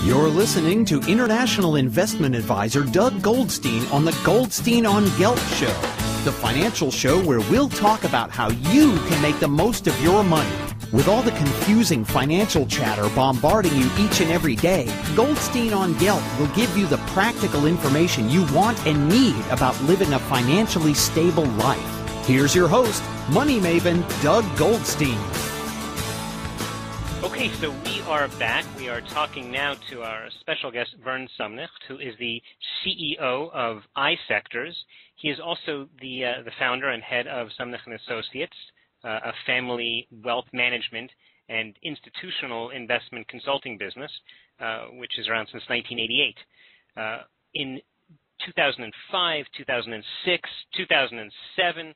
You're listening to international investment advisor Doug Goldstein on the Goldstein on Gelt show, the financial show where we'll talk about how you can make the most of your money. With all the confusing financial chatter bombarding you each and every day, Goldstein on Gelt will give you the practical information you want and need about living a financially stable life. Here's your host, money maven Doug Goldstein. Okay, so we are back. We are talking now to our special guest, Vern Sumnicht, who is the CEO of iSectors. He is also the founder and head of Sumnicht Associates, a family wealth management and institutional investment consulting business, which is around since 1988. In 2005, 2006, 2007,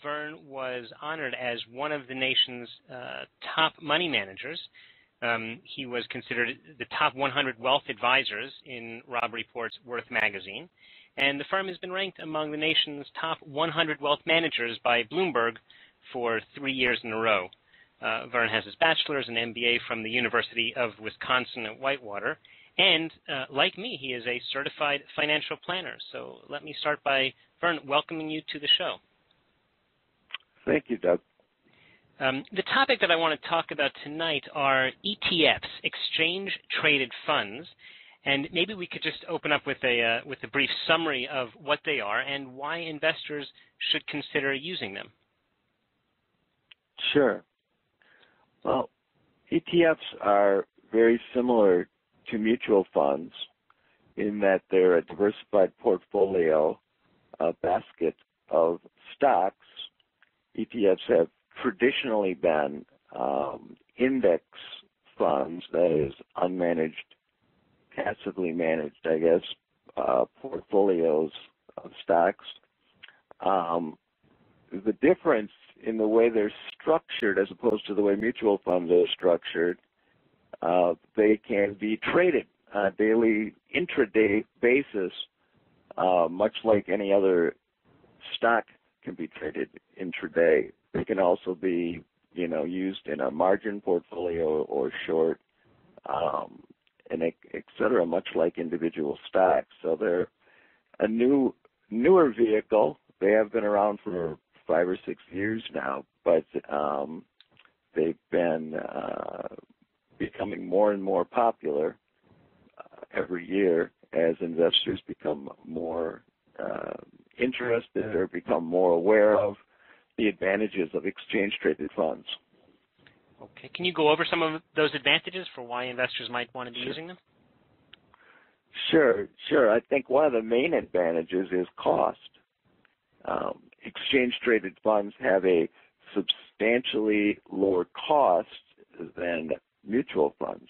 Vern was honored as one of the nation's top money managers. He was considered the top 100 wealth advisors in Robb Report's Worth magazine, and the firm has been ranked among the nation's top 100 wealth managers by Bloomberg for 3 years in a row. Vern has his bachelor's and MBA from the University of Wisconsin at Whitewater, and like me, he is a certified financial planner. So let me start by, Vern, welcoming you to the show. Thank you, Doug. The topic that I want to talk about tonight are ETFs, exchange-traded funds, and maybe we could just open up with a brief summary of what they are and why investors should consider using them. Sure. Well, ETFs are very similar to mutual funds in that they're a diversified portfolio, a basket of stocks. ETFs have traditionally been index funds, that is unmanaged, passively managed, I guess, portfolios of stocks. The difference in the way they're structured as opposed to the way mutual funds are structured, they can be traded on a daily, intraday basis, much like any other stock can be traded intraday. They can also be, used in a margin portfolio or short, and et cetera, much like individual stocks. So they're a newer vehicle. They have been around for 5 or 6 years now, but they've been becoming more and more popular every year as investors become more interested or become more aware of the advantages of exchange-traded funds. Okay. Can you go over some of those advantages for why investors might want to be using them? Sure. I think one of the main advantages is cost. Exchange-traded funds have a substantially lower cost than mutual funds.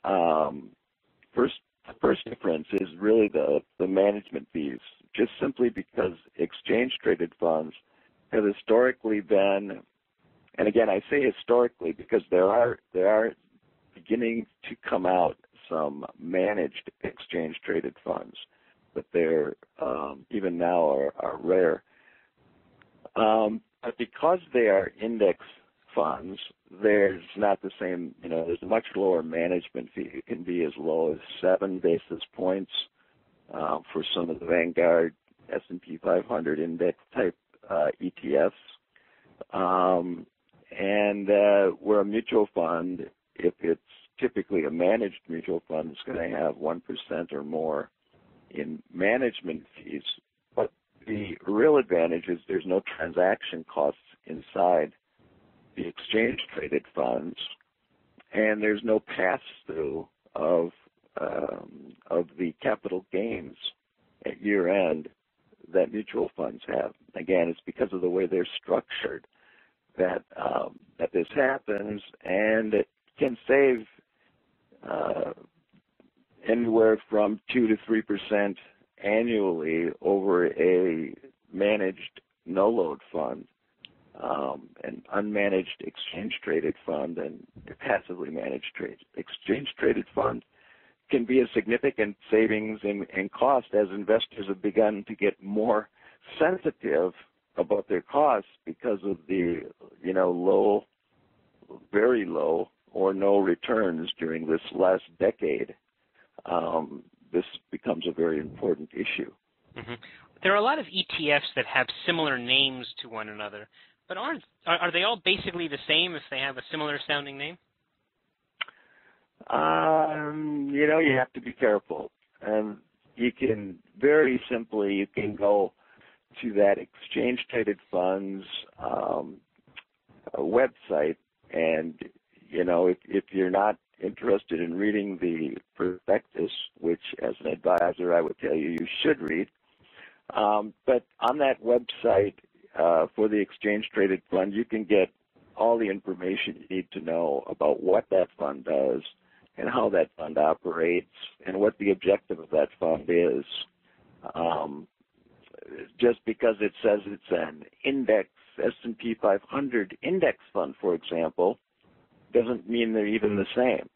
The first difference is really the management fees, just simply because exchange-traded funds have historically been, and again I say historically because there are beginning to come out some managed exchange-traded funds, but they're even now are rare. But because they are index funds, there's not the same, there's a much lower management fee. It can be as low as 7 basis points for some of the Vanguard S&P 500 index type ETFs. And where a mutual fund, if it's typically a managed mutual fund, is going to have 1% or more in management fees. But the real advantage is there's no transaction costs inside the exchange-traded funds, and there's no pass-through of the capital gains at year-end that mutual funds have. Again, it's because of the way they're structured that this happens, and it can save anywhere from 2 to 3% annually over a managed no-load fund, an unmanaged exchange-traded fund, and a passively managed exchange-traded fund can be a significant savings in cost as investors have begun to get more sensitive about their costs because of the very low or no returns during this last decade this becomes a very important issue. Mm-hmm. There are a lot of ETFs that have similar names to one another, but are they all basically the same if they have a similar sounding name? You have to be careful. And you can, very simply, you can go to that exchange traded funds website, and if you're not interested in reading the prospectus, which as an advisor I would tell you should read, but on that website for the exchange traded fund, you can get all the information you need to know about what that fund does and how that fund operates and what the objective of that fund is. Just because it says it's an index, S&P 500 index fund, for example, doesn't mean they're even the same.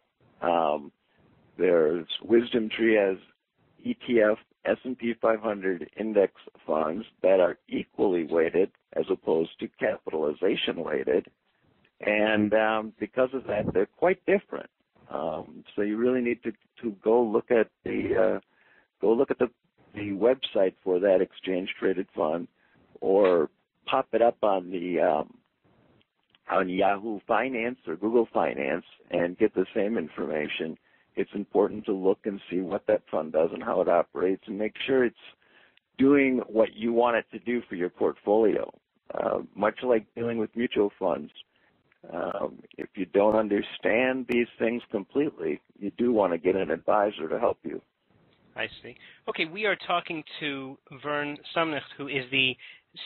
There's WisdomTree has ETF S&P 500 index funds that are equally weighted as opposed to capitalization weighted, and because of that, they're quite different. So you really need to go look at the website for that exchange traded fund, or pop it up on the on Yahoo Finance or Google Finance and get the same information. It's important to look and see what that fund does and how it operates, and make sure it's doing what you want it to do for your portfolio. Much like dealing with mutual funds, if you don't understand these things completely, you do want to get an advisor to help you. I see. Okay, we are talking to Vern Sumnicht, who is the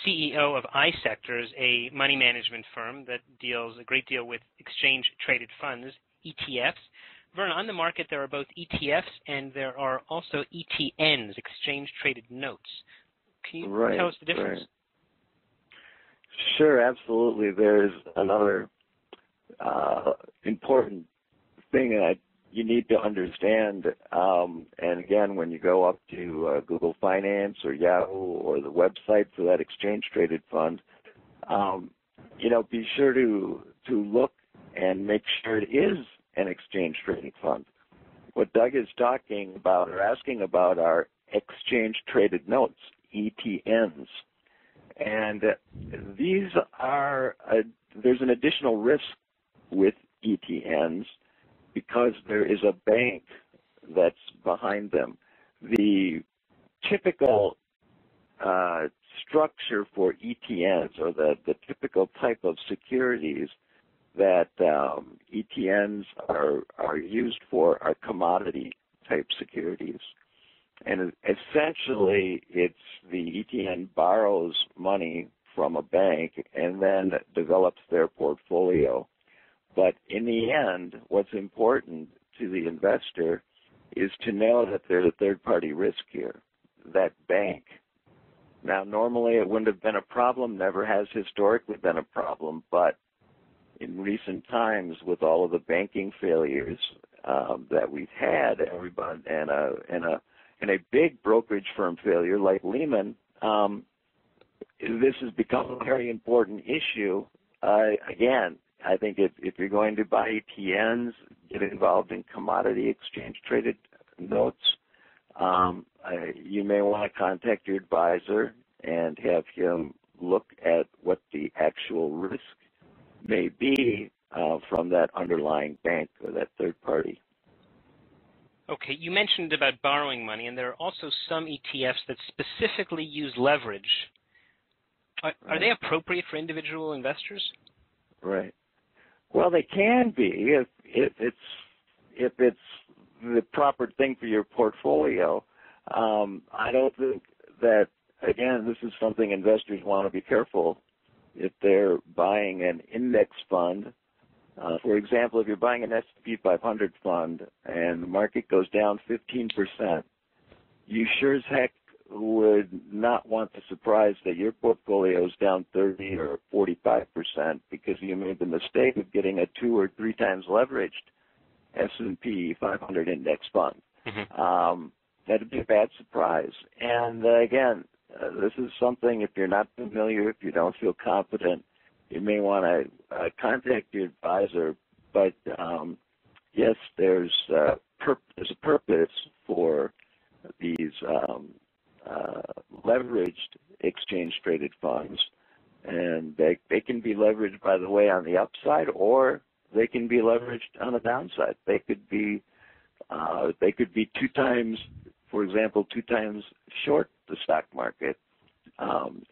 CEO of iSectors, a money management firm that deals a great deal with exchange-traded funds, ETFs. Vern, on the market there are both ETFs and there are also ETNs, exchange-traded notes. Can you tell us the difference? Right. Sure, absolutely. There's another important thing that you need to understand, and again, when you go up to Google Finance or Yahoo or the website for that exchange-traded fund, be sure to look and make sure it is an exchange-traded fund. What Doug is talking about or asking about are exchange-traded notes, ETNs, and these are there's an additional risk with ETNs because there is a bank that's behind them. The typical structure for ETNs, or the typical type of securities that ETNs are used for, are commodity type securities. And essentially, it's the ETN borrows money from a bank and then develops their portfolio. But in the end, what's important to the investor is to know that there's a third-party risk here, that bank. Now, normally it wouldn't have been a problem, never has historically been a problem, but in recent times, with all of the banking failures that we've had, everybody, and a big brokerage firm failure like Lehman, this has become a very important issue. Again, I think if you're going to buy ETNs, get involved in commodity exchange-traded notes, you may want to contact your advisor and have him look at what the actual risk may be from that underlying bank or that third party. Okay, you mentioned about borrowing money, and there are also some ETFs that specifically use leverage. Are they appropriate for individual investors? Right. Well, they can be if it's the proper thing for your portfolio. I don't think that, again, this is something investors want to be careful if they're buying an index fund. For example, if you're buying an S&P 500 fund and the market goes down 15%, you sure as heck would not want the surprise that your portfolio is down 30 or 45% because you made the mistake of getting a 2 or 3 times leveraged S&P 500 index fund. Mm-hmm. That'd be a bad surprise. And again, this is something, if you're not familiar, if you don't feel confident, you may want to contact your advisor. But yes, there's there's a purpose for these leveraged exchange-traded funds, and they can be leveraged, by the way, on the upside, or they can be leveraged on the downside. They could be 2 times, for example, 2 times short the stock market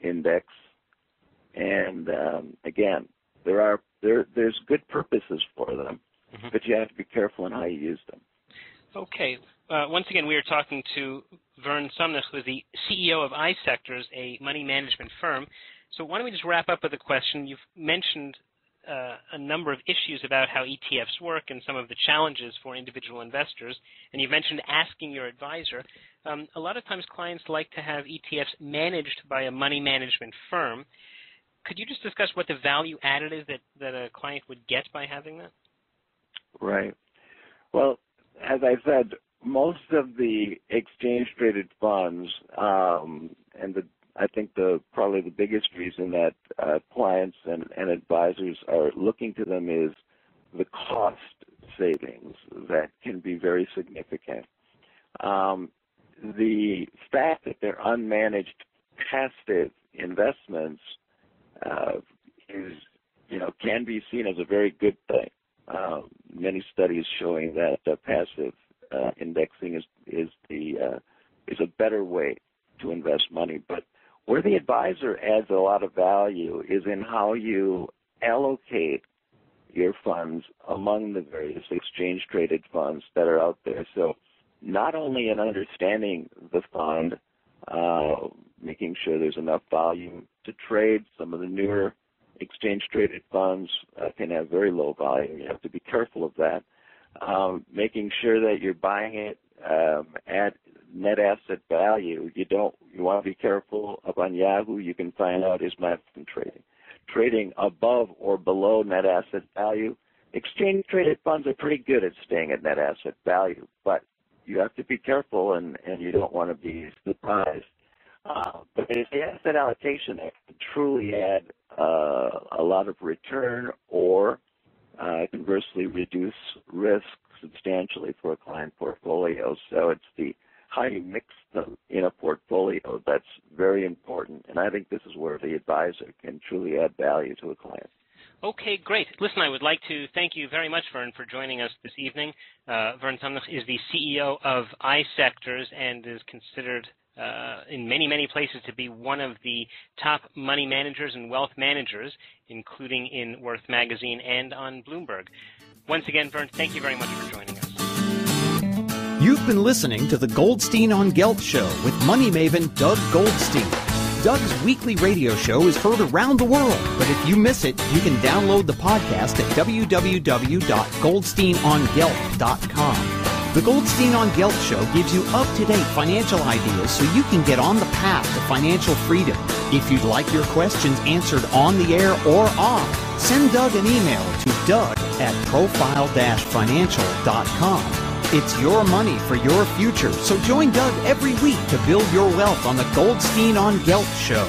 index. And again, there's good purposes for them, but you have to be careful in how you use them. Okay. Once again, we are talking to Vern Sumnicht, who is the CEO of iSectors, a money management firm. So why don't we just wrap up with a question? You've mentioned a number of issues about how ETFs work and some of the challenges for individual investors, and you've mentioned asking your advisor. A lot of times clients like to have ETFs managed by a money management firm. Could you just discuss what the value added is that a client would get by having that? Right. Well, as I said, most of the exchange-traded funds, I think probably the biggest reason that clients and advisors are looking to them is the cost savings that can be very significant. The fact that they're unmanaged passive investments can be seen as a very good thing. Many studies showing that passive indexing is a better way to invest money. But where the advisor adds a lot of value is in how you allocate your funds among the various exchange-traded funds that are out there. So not only in understanding the fund, making sure there's enough volume to trade. Some of the newer exchange-traded funds can have very low volume. You have to be careful of that. Making sure that you're buying it at net asset value. You want to be careful. Up on Yahoo, you can find out is my fund trading above or below net asset value. Exchange-traded funds are pretty good at staying at net asset value, but you have to be careful, and you don't want to be surprised. But it's the asset allocation that can truly add a lot of return, or conversely reduce risk substantially for a client portfolio. So it's how you mix them in a portfolio that's very important, and I think this is where the advisor can truly add value to a client. Okay, great. Listen, I would like to thank you very much, Vern, for joining us this evening. Vern Sumnicht is the CEO of iSectors and is considered in many, many places to be one of the top money managers and wealth managers, including in Worth Magazine and on Bloomberg. Once again, Vern, thank you very much for joining us. You've been listening to the Goldstein on Gelt Show with money maven Doug Goldstein. Doug's weekly radio show is heard around the world, but if you miss it, you can download the podcast at www.goldsteinongelt.com. The Goldstein on Gelt Show gives you up-to-date financial ideas so you can get on the path to financial freedom. If you'd like your questions answered on the air or off, send Doug an email to doug@profile-financial.com. It's your money for your future, so join Doug every week to build your wealth on the Goldstein on Gelt Show.